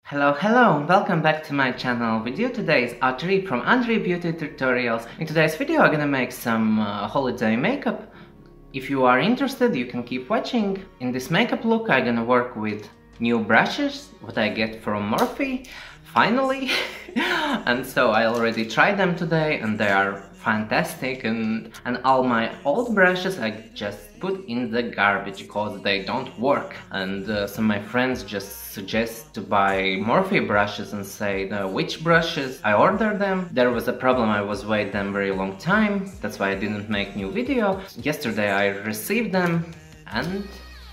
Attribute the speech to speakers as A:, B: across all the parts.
A: Hello, welcome back to my channel. With you today is Adri from Adri Beauty Tutorials. In today's video I'm gonna make some holiday makeup. If you are interested, you can keep watching. In this makeup look I'm gonna work with new brushes, what I get from Morphe, finally. And so I already tried them today and they are fantastic, and all my old brushes I just put in the garbage because they don't work. And some of my friends just suggest to buy Morphe brushes and say which brushes I ordered them. There was a problem, I was waiting them very long time, that's why I didn't make new video. Yesterday I received them and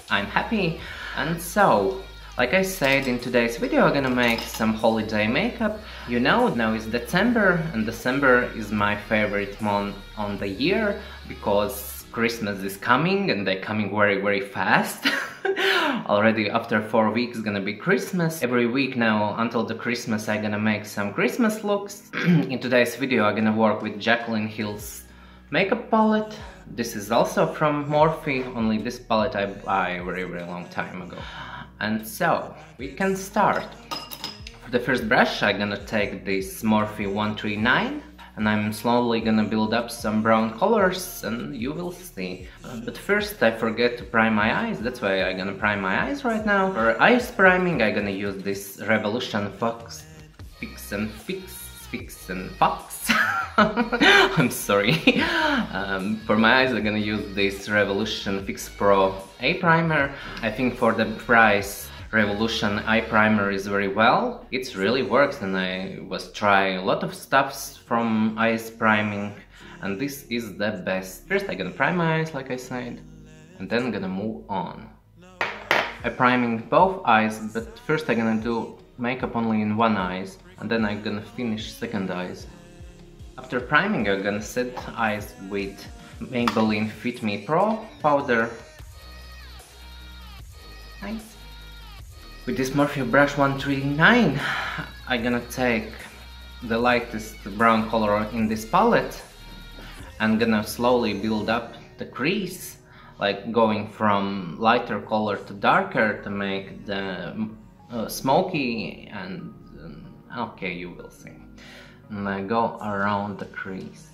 A: I'm happy. And so, like I said, in today's video I'm gonna make some holiday makeup. You know, now it's December and December is my favorite month on the year because Christmas is coming and they're coming very fast. Already after 4 weeks gonna be Christmas. Every week now until the Christmas I'm gonna make some Christmas looks. In today's video I'm gonna work with Jaclyn Hill's makeup palette. This is also from Morphe, only this palette I buy very long time ago. And so, we can start. For the first brush I'm gonna take this Morphe 139 and I'm slowly gonna build up some brown colors and you will see. But first I forget to prime my eyes, that's why I'm gonna prime my eyes right now. For eyes priming I'm gonna use this Revolution Fix and Fox. I'm sorry. For my eyes I'm gonna use this Revolution Fix Pro Eye Primer. I think for the price Revolution Eye Primer is very well. It really works and I was trying a lot of stuffs from eyes priming and this is the best. First I'm gonna prime my eyes like I said and then I'm gonna move on. I'm priming both eyes, but first I'm gonna do makeup only in one eye and then I'm gonna finish second eyes. After priming I'm gonna set eyes with Maybelline Fit Me Pro powder. Nice. With this Morphe brush 139 I'm gonna take the lightest brown color in this palette and gonna slowly build up the crease, like going from lighter color to darker to make the smoky and okay, you will see. And I go around the crease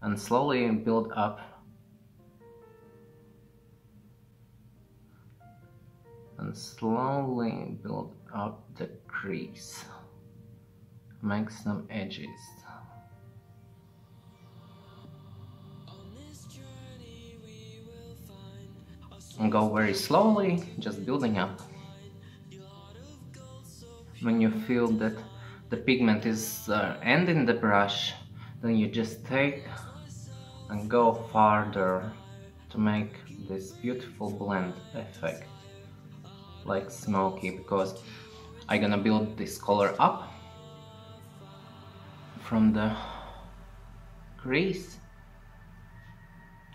A: and slowly build up the crease. Make some edges. And go very slowly, just building up. When you feel that the pigment is ending the brush, then you just take and go farther to make this beautiful blend effect, like Smoky, because I'm gonna build this color up from the crease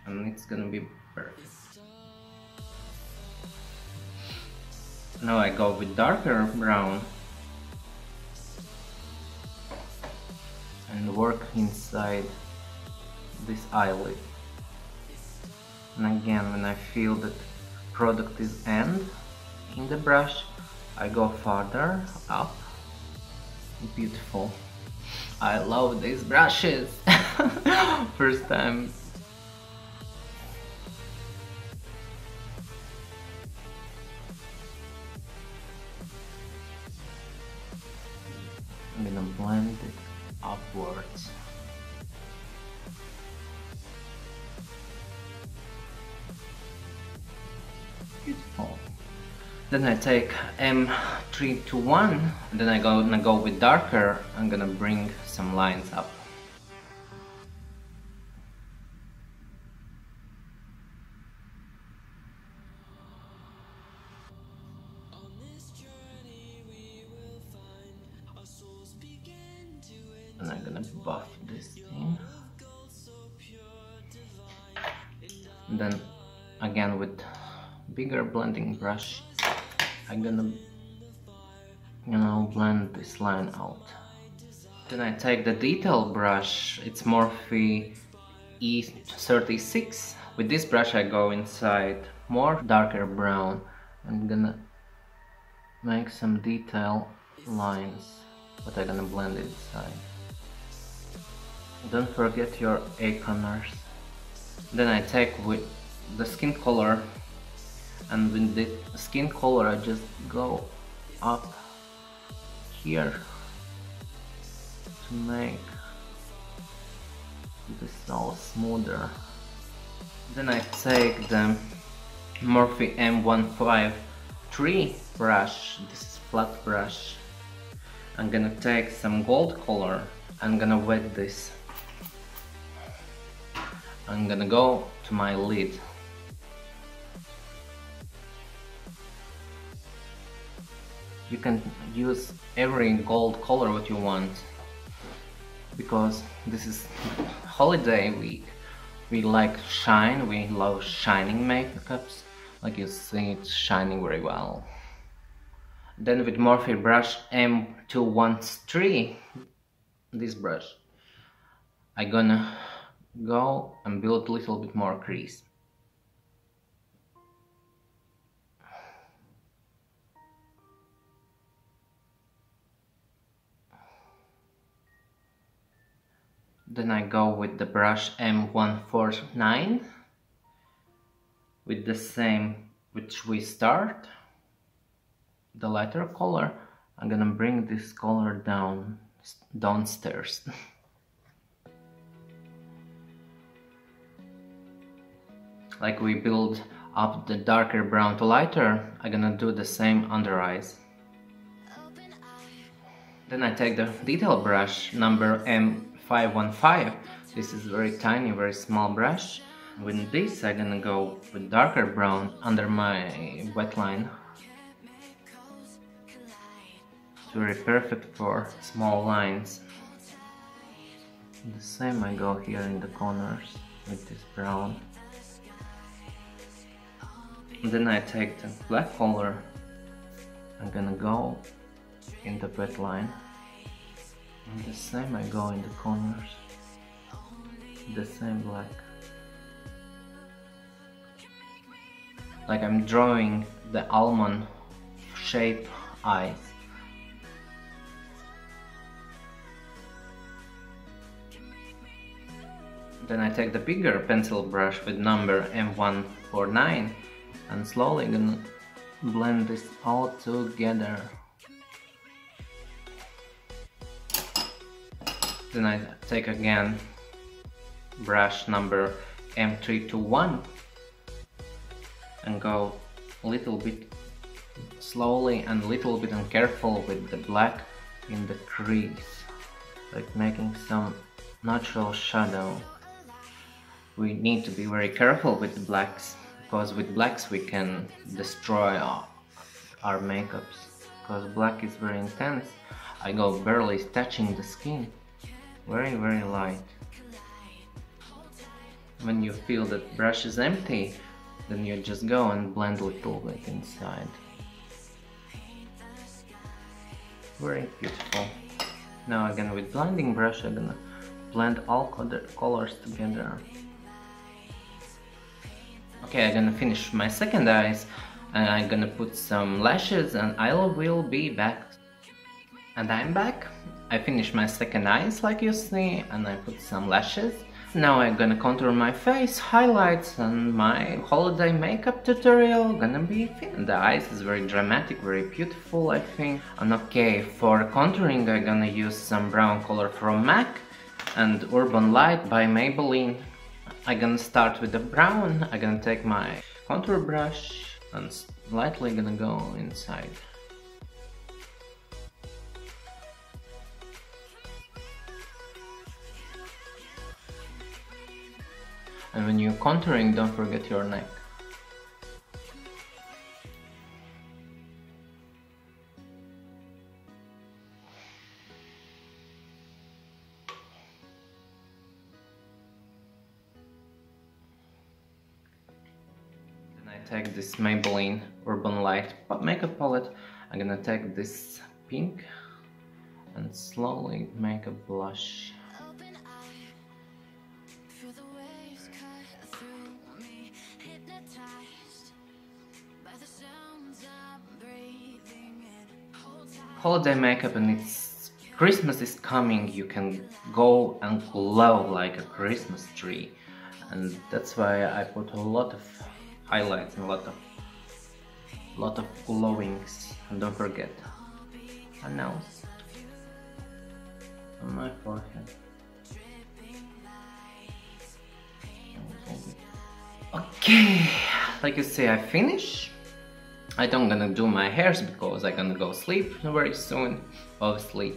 A: and it's gonna be perfect. Now I go with darker brown and work inside this eyelid. And again, when I feel that product is end in the brush, I go farther up. Beautiful. I love these brushes. First time. I'm gonna blend it upwards. Beautiful. Then I take M321 and then I'm gonna go with darker. I'm gonna bring some lines up. And I'm gonna buff this thing. And then again with bigger blending brush I'm gonna blend this line out. Then I take the detail brush, it's Morphe E36. With this brush I go inside more darker brown. I'm gonna make some detail lines, but I'm gonna blend inside. Don't forget your eye corners. Then I take with the skin color, and with the skin color I just go up here to make this all smoother. Then I take the Morphe M153 brush, this is flat brush. I'm gonna take some gold color, I'm gonna wet this. I'm gonna go to my lid. You can use every gold color what you want, because this is holiday week. We like shine, we love shining makeups. Like you see, it's shining very well. Then with Morphe brush M213, this brush, I'm gonna go and build a little bit more crease. Then I go with the brush M149 with the same which we start, the lighter color. I'm gonna bring this color downstairs. Like we build up the darker brown to lighter, I'm gonna do the same under eyes. Then I take the detail brush number M515. This is very tiny, very small brush. With this I'm gonna go with darker brown under my wet line. It's very perfect for small lines. The same I go here in the corners with this brown. And then I take the black color, I'm gonna go in the wet line. And the same I go in the corners, the same black. Like I'm drawing the almond shape eyes. Then I take the bigger pencil brush with number M149 and slowly gonna blend this all together. Then I take again brush number M321 and go a little bit slowly and a little bit careful with the black in the crease, like making some natural shadow. We need to be very careful with the blacks, because with blacks we can destroy our makeups, because black is very intense. I go barely touching the skin, very light. When you feel that brush is empty, then you just go and blend a little bit inside. Very beautiful. Now again with blending brush I'm gonna blend all colors together. Okay, I'm gonna finish my second eyes and I'm gonna put some lashes and I will be back. And I'm back. I finished my second eyes like you see and I put some lashes. Now I'm gonna contour my face, highlights, and my holiday makeup tutorial gonna be finished. The eyes is very dramatic, very beautiful I think. And okay, for contouring I'm gonna use some brown color from MAC and Urban Light by Maybelline. I'm gonna start with the brown. I'm gonna take my contour brush and lightly gonna go inside. And when you're contouring, don't forget your neck. Then I take this Maybelline Urban Light makeup palette. I'm gonna take this pink and slowly make a blush. holiday makeup and it's Christmas is coming, you can go and glow like a Christmas tree. And that's why I put a lot of highlights and a lot of glowings. And don't forget, a nose on my forehead. Okay, like you say, I finish. I don't gonna do my hairs because I'm gonna go sleep very soon, obviously.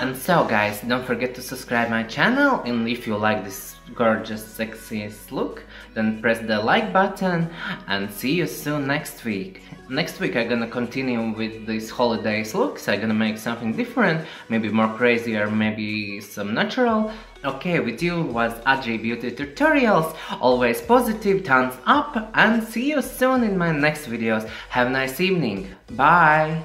A: And so guys, don't forget to subscribe my channel, and if you like this gorgeous sexiest look, then press the like button, and see you soon next week. Next week I'm gonna continue with these holidays looks. I'm gonna make something different, maybe more crazy or maybe some natural. Okay, with you was Adri Beauty Tutorials. Always positive, thumbs up, and see you soon in my next videos. Have a nice evening. Bye!